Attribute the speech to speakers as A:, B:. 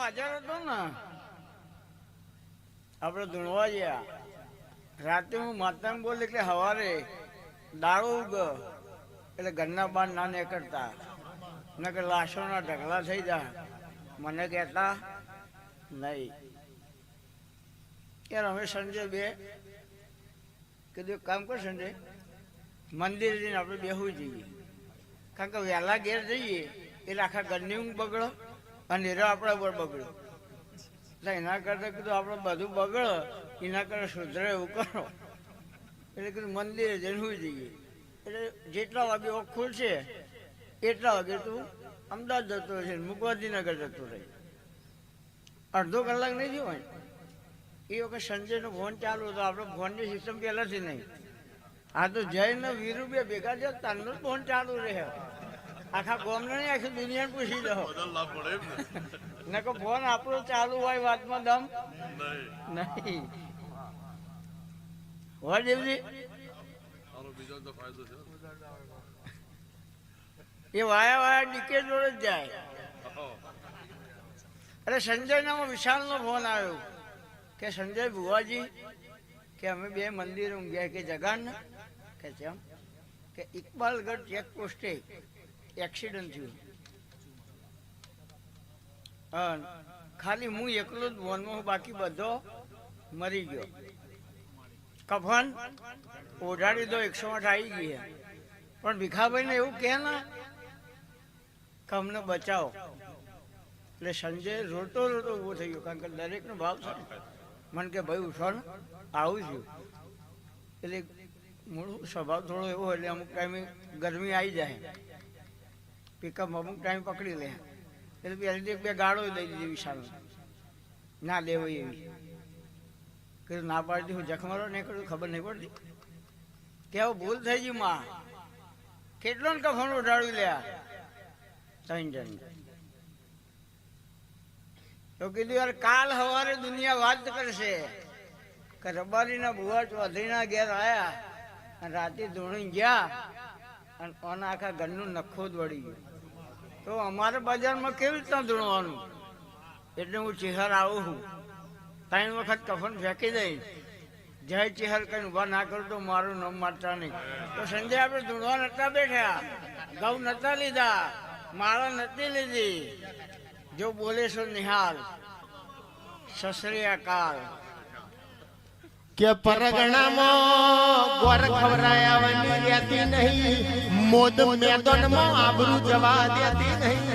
A: હાજર હતો ને આપણે ધૂણવા ગયા રાતે હું માતાને બોલ એટલે સવારે દાળો ઉગ એટલે ઘરના બહાર ના નીકળતા નકર લાશોના ઢગલા થઈ જાય મને કહેતા નહીં યાર અમે સંજય બે કીધું કામ કર સંજય મંદિર જઈને આપણે બેસવું જઈએ કારણ કે વહેલા ઘેર જઈએ એટલે આખા ઘરની ઊંઘ બગડો અને એરો આપણા ઉપર બગડો એટલે એના કરતાં કીધું આપણે બધું બગડો એના કરતાં સુધરે એવું કરો એટલે કીધું મંદિરે જઈને સુઈ જઈએ એટલે જેટલા વાગે ઓખ ખુલશે એટલા વાગે તું અમદાવાદ જતો રહેશે મુકવાદીનગર જતો રહે અડધો કલાક નહીં થયો હોય એ વખત સંજયનો ફોન ચાલુ હતો આપણે ફોનની સિસ્ટમ પહેલાંથી નહીં આ તો જઈને વીરુબે ભેગા છે તારનો ફોન ચાલુ રહે આખા ગામને નહીં આખી દુનિયાને પૂછી દો ને કે ફોન આપણો ચાલુ હોય વાતમાં દમ નહીં હોય દેવજી એ વાયા વાયા ડીકે જોડે જ જાય અરે સંજયનામાં વિશાલનો ફોન આવ્યો કે સંજય ભુવાજી કે અમે બે મંદિર ઊંઘ્યા કે જગાડ ને કે જેમ કે ઇકબાલગઢ ચેકપોસ્ટે એક્સિડન્ટ થયું ખાલી હું એકલો જ ફોનમાં બાકી બધો મરી ગયો કફન ઓઢાડી દો 108 આવી ગઈ પણ ભીખાભાઈને એવું કહે ને કે અમને બચાવો એટલે સંજય રોતો રોતો ઊભો થઈ ગયો કારણ કે દરેકનો ભાવ છે મને કે ભાઈ ઉઠો ને આવું છું એટલે મૂળ સ્વભાવ થોડો એવો એટલે અમુક ટાઈમે ગરમી આવી જાય પિકઅપ અમુક ટાઈમ પકડી લે એટલે પહેલી બે ગાળો દઈ દીધી વિશાલ ના લેવો એવી કીધું ના પાડતી હું જખમારો નહીં કરું ખબર નહીં પડતી કેવું ભૂલ થઈ ગઈ માં કેટલો ને કફન ઉઠાડી લ્યા 3 જણ તો કીધું યાર કાલ સવારે દુનિયા વાત કરશે કે રબારીના ભુવા ચૌધરીના ઘેર આવ્યા અને રાતે ધૂણી ગયા અને કોના આખા ઘરનું નખો જ વળી ગયું તો અમારા બજારમાં કેવી રીતના ધૂણવાનું એટલે હું ચેહર આવું છું 3 વખત કફન ફેંકી દઈશ જય ચેહર કઈ ઉભા ના કરું તો મારું નામ મારતા નહીં તો સંજય આપણે ધૂણવા નતા બેઠા ઘઉં નતા લીધા માળા નથી લીધી જો બોલે છો નિહાલ સસરિયાકાલ
B: કે પરગણામાં ગોર ખવરાયાવાની રહેતી નહીં મોદ મેદાનમાં આબરૂ જવા દેતી નહીં